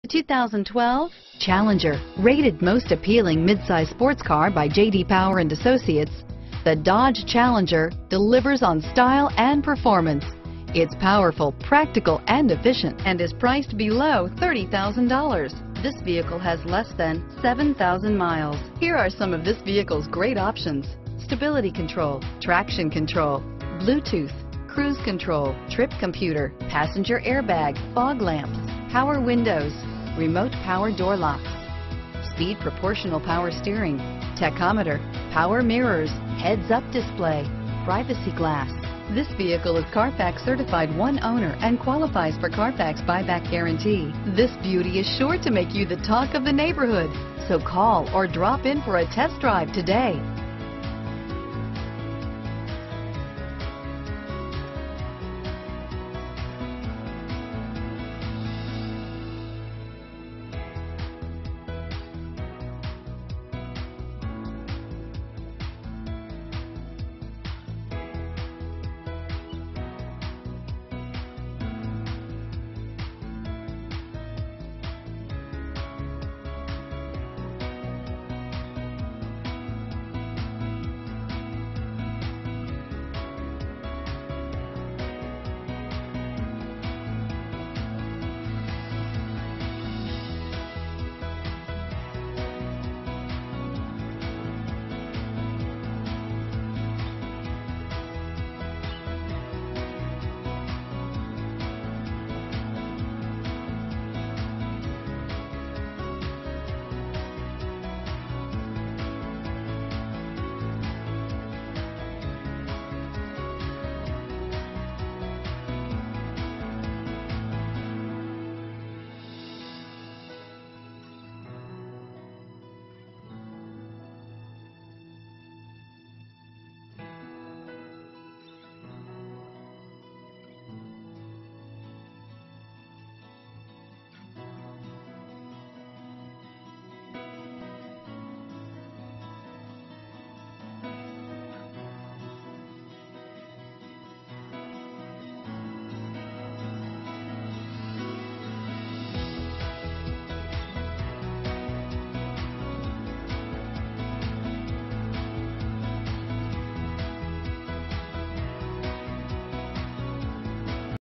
2012 Challenger, rated most appealing midsize sports car by J.D. Power and Associates. The Dodge Challenger delivers on style and performance. It's powerful, practical, and efficient, and is priced below $30,000. This vehicle has less than 7,000 miles. Here are some of this vehicle's great options: stability control, traction control, Bluetooth, cruise control, trip computer, passenger airbag, fog lamps, power windows, remote power door locks, speed proportional power steering, tachometer, power mirrors, heads-up display, privacy glass. This vehicle is Carfax certified one owner and qualifies for Carfax buyback guarantee. This beauty is sure to make you the talk of the neighborhood. So call or drop in for a test drive today.